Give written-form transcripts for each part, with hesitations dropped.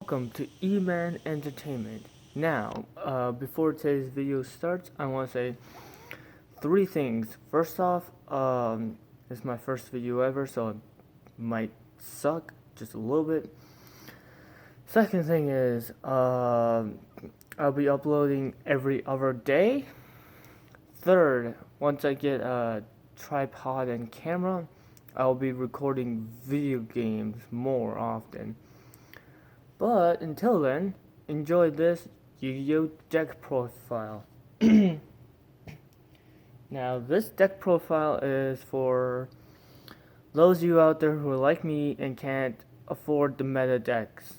welcome to E-Man Entertainment. Now, before today's video starts, I want to say three things. First off, it's my first video ever, so it might suck just a little bit. Second thing is, I'll be uploading every other day. Third, once I get a tripod and camera, I'll be recording video games more often. But until then, enjoy this Yu-Gi-Oh! Deck profile. Now, this deck profile is for those of you out there who are like me and can't afford the meta decks.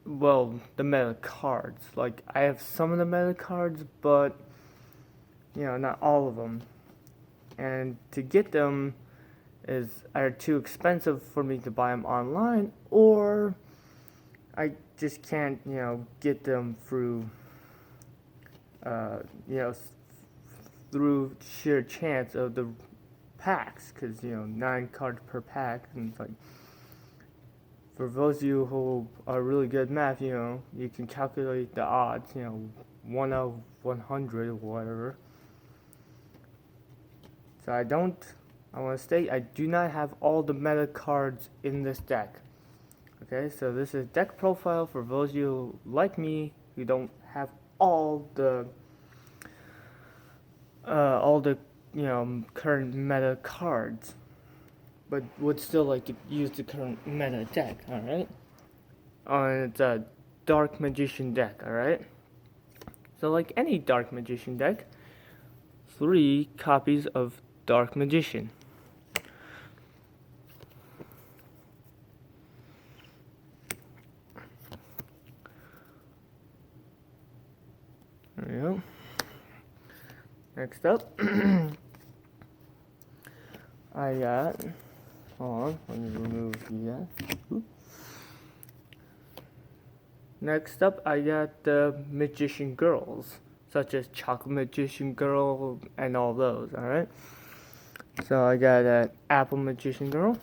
Well, the meta cards. Like, I have some of the meta cards, but, not all of them. And to get them is either too expensive for me to buy them online, or I just can't, get them through, through sheer chance of the packs, because, 9 cards per pack, and it's like, for those of you who are really good at math, you can calculate the odds, 1 out of 100 or whatever. So I want to state, I do not have all the meta cards in this deck. Okay, so this is deck profile for those of you like me who don't have all the current meta cards, but would still like to use the current meta deck. All right, it's a Dark Magician deck. All right, so like any Dark Magician deck, 3 copies of Dark Magician. There we go. Next up, I got, hold on, let me remove that. Next up, I got the Magician Girls, such as Chocolate Magician Girl and all those, alright? So I got an Apple Magician Girl.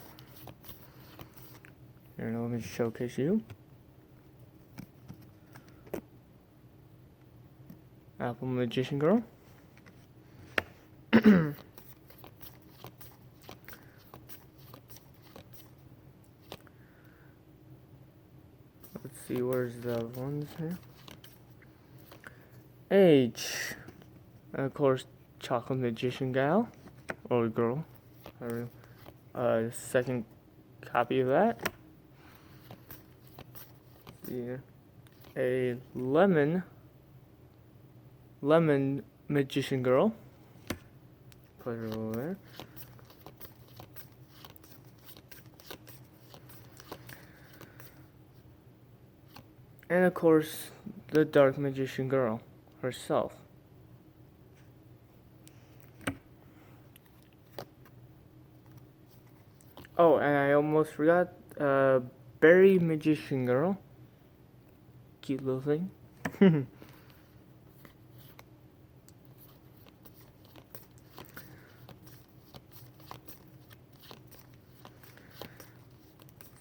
Here, let me showcase you. Apple Magician Girl. Let's see, where's the ones here? H. And of course, Chocolate Magician Gal. Or girl. Second copy of that. Yeah. A Lemon Magician Girl. Put her over there. And of course, the Dark Magician Girl herself. Oh, and I almost forgot, Berry Magician Girl. Cute little thing.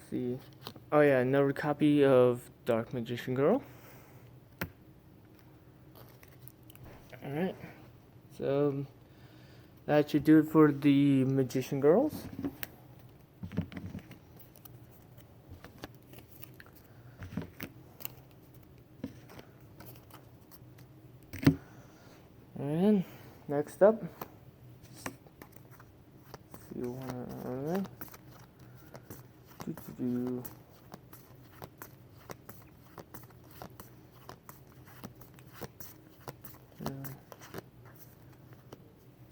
See. Oh yeah, another copy of Dark Magician Girl. Alright. So that should do it for the Magician Girls. And next up, see one.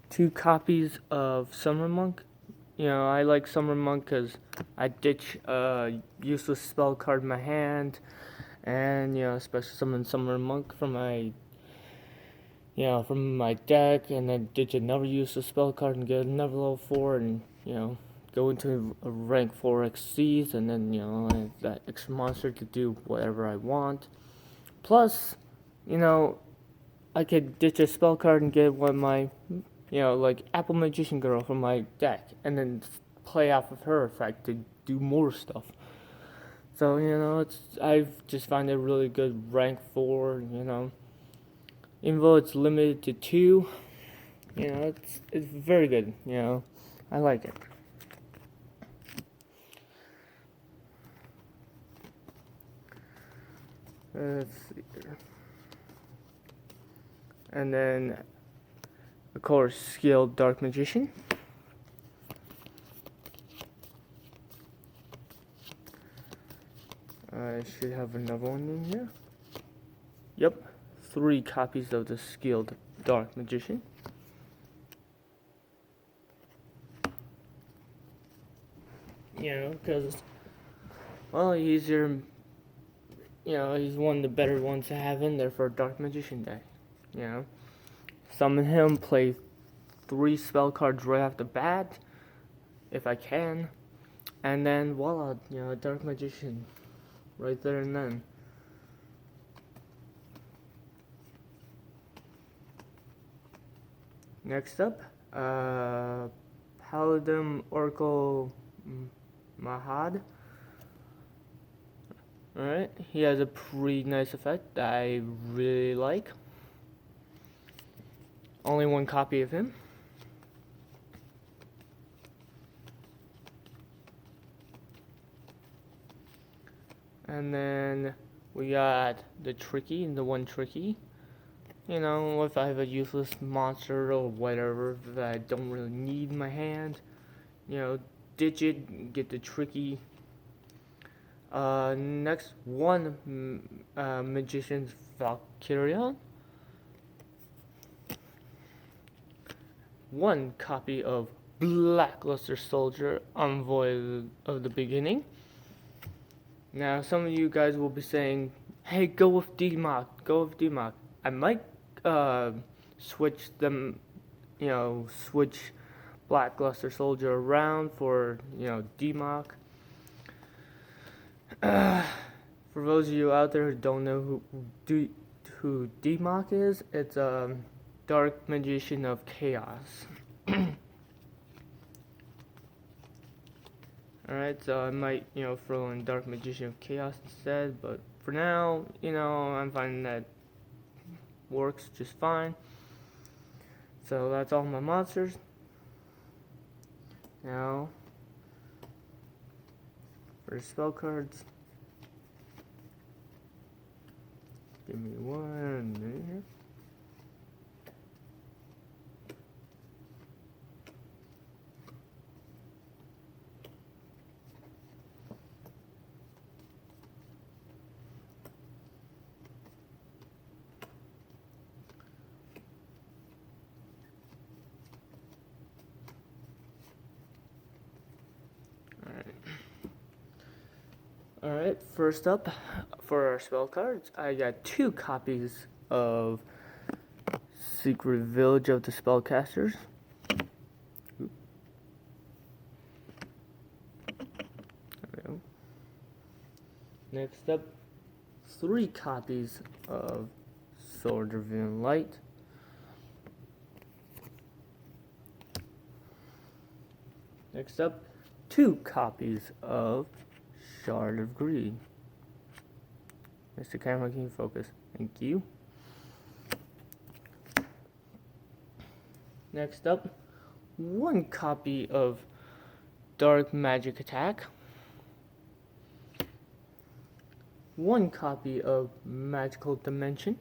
Two copies of Summer Monk. I like Summer Monk because I ditch useless spell card in my hand, and especially summon Summer Monk from my deck, and then ditch another useless spell card and get another level 4, and go into a rank 4 XCs, and then I have that extra monster to do whatever I want. Plus, I could ditch a spell card and get one of my like Apple Magician Girl from my deck, and then play off of her effect to do more stuff. So, I've just found it really good rank 4, even though it's limited to 2, it's very good, I like it. Let's see here. And then, of course, Skilled Dark Magician. I should have another one in here. Yep, 3 copies of the Skilled Dark Magician. Because, well, he's one of the better ones to have in there for a Dark Magician deck. Summon him, play 3 spell cards right off the bat, if I can, and then voila, Dark Magician, right there and then. Next up, Paladin Oracle Mahad. Alright, he has a pretty nice effect that I really like. Only 1 copy of him. And then we got the Tricky and the 1 Tricky. If I have a useless monster or whatever that I don't really need in my hand, ditch it, get the Tricky. Next, 1 Magician's Valkyrion. 1 copy of Blackluster Soldier, Envoy of the Beginning. Now, some of you guys will be saying, hey, go with DMOC, go with DMOC. I might switch them, switch Blackluster Soldier around for, DMOC. For those of you out there who don't know who DMOC is, it's Dark Magician of Chaos. Alright, so I might, throw in Dark Magician of Chaos instead, but for now, I'm finding that works just fine. So that's all my monsters. Now, for spell cards, give me 1 minute here. Alright, first up, for our spell cards, I got 2 copies of Secret Village of the Spellcasters. There we go. Next up, 3 copies of Sword of Villain Light. Next up, 2 copies of Shard of Greed. Mr. Camera, can you focus? Thank you. Next up, 1 copy of Dark Magic Attack. 1 copy of Magical Dimension.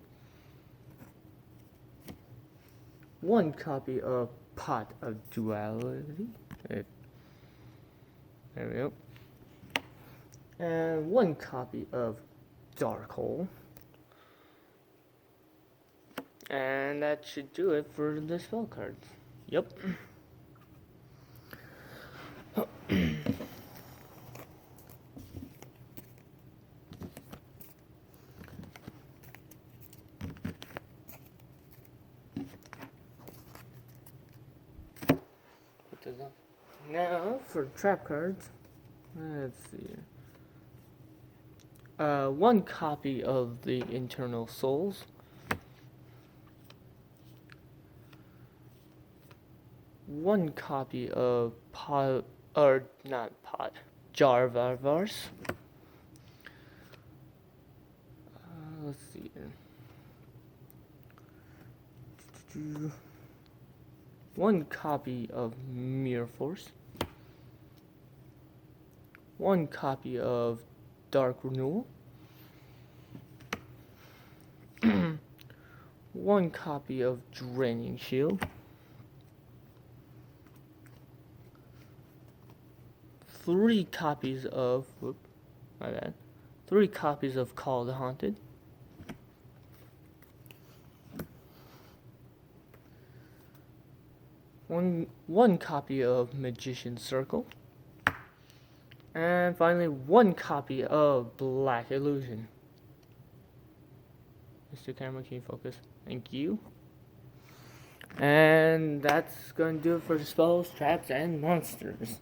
1 copy of Pot of Duality. There we go. And 1 copy of Darkhold. And that should do it for the spell cards. Yep. Put this up. Now for trap cards. Let's see. 1 copy of the Internal Souls. 1 copy of Jar Varvars. then 1 copy of Mirror Force, 1 copy of Dark Renewal, 1 copy of Draining Shield, 3 copies of, my bad, 3 copies of Call of the Haunted, 1 copy of Magician's Circle, and finally 1 copy of Black Illusion. Mr. Camera, can you focus? Thank you. And that's going to do it for the spells, traps, and monsters.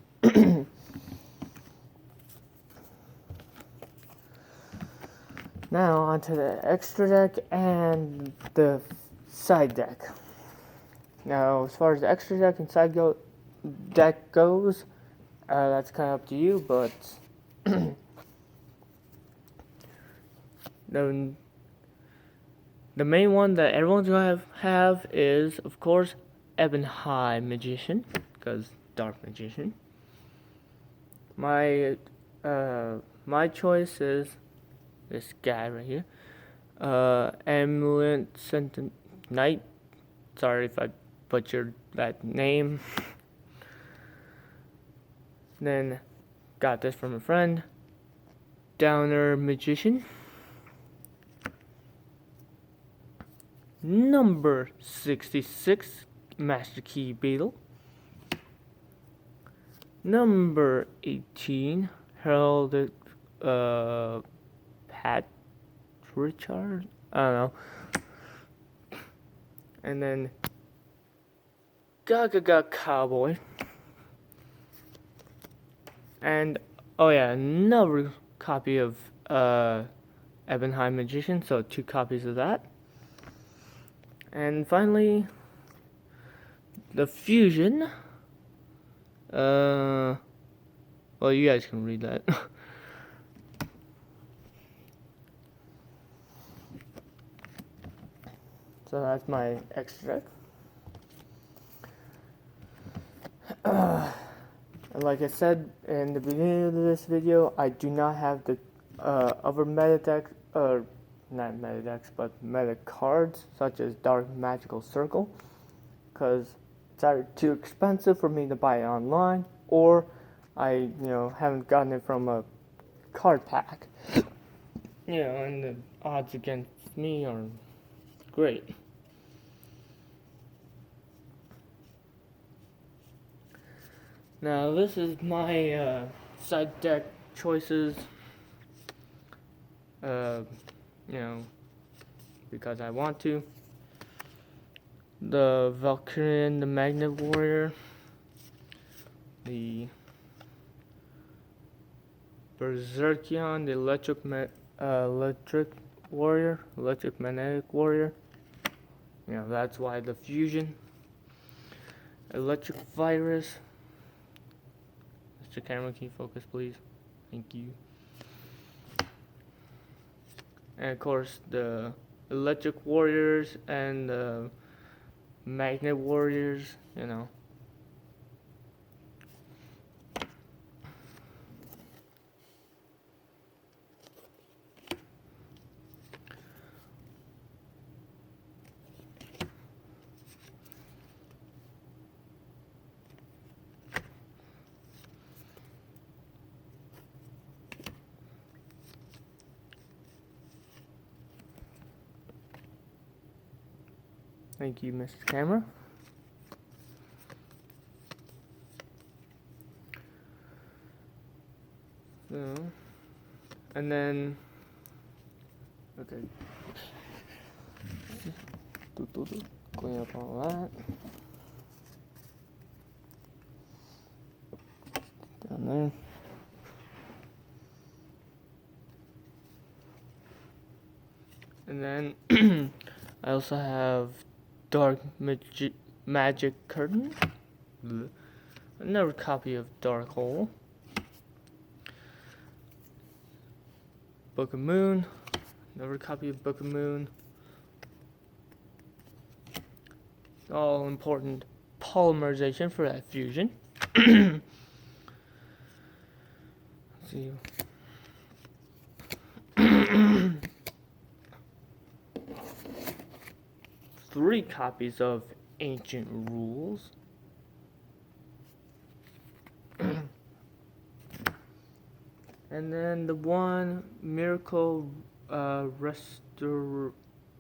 Now onto the extra deck and the side deck. Now, as far as the extra deck and side deck goes, that's kind of up to you, but the main one that everyone's going to have is, of course, Ebon High Magician, because Dark Magician. My choice is this guy right here, Amulet Sentinel Knight. Sorry if I butchered that name. Then got this from a friend, Downer Magician, number 66 Master Key Beetle, number 18 Heralded Pat Richard, I don't know, and then Gaga Cowboy, and oh yeah, another copy of Ebon High Magician, so 2 copies of that. And finally, the fusion. Well, you guys can read that. So that's my extra deck. Like I said in the beginning of this video, I do not have the other meta decks, or not meta decks, but meta cards such as Dark Magical Circle, because it's either too expensive for me to buy it online, or I haven't gotten it from a card pack. And the odds against me are great. Now this is my side deck choices, because I want to. The Valkyrian, the Magnet Warrior, the Berserkion, the Electric Warrior, Electric Magnetic Warrior. That's why the fusion. Electric Virus. Mr. Camera, can you focus, please? Thank you. And of course, the Electric Warriors and the Magnet Warriors, Thank you, Mr. Camera. So, and then, okay, clean up all that. Down there. And then I also have Dark Magic Curtain, another copy of Dark Hole, Book of Moon, Another copy of Book of Moon. All important polymerization for that fusion. Let's see. 3 copies of Ancient Rules. And then the one Miracle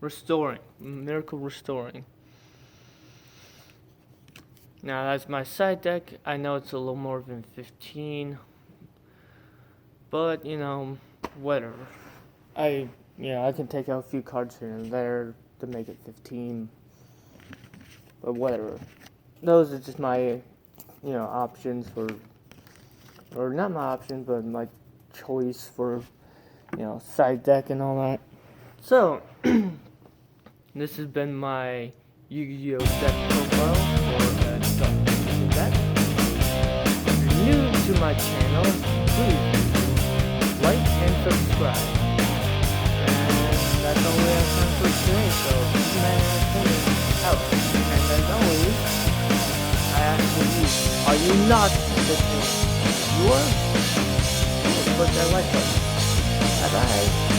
Restoring. Miracle Restoring. Now that's my side deck. I know it's a little more than 15. But, you know, whatever. I can take out a few cards here and there to make it 15. But whatever. Those are just my, options for, or not my options, but my choice for, side deck and all that. So, this has been my Yu-Gi-Oh! Deck profile for the deck. If you're new to my channel, please like and subscribe. And that's all we have time for today, so keep my out. And as always, I ask you, are you not listening? You are? Click that like button. Bye bye.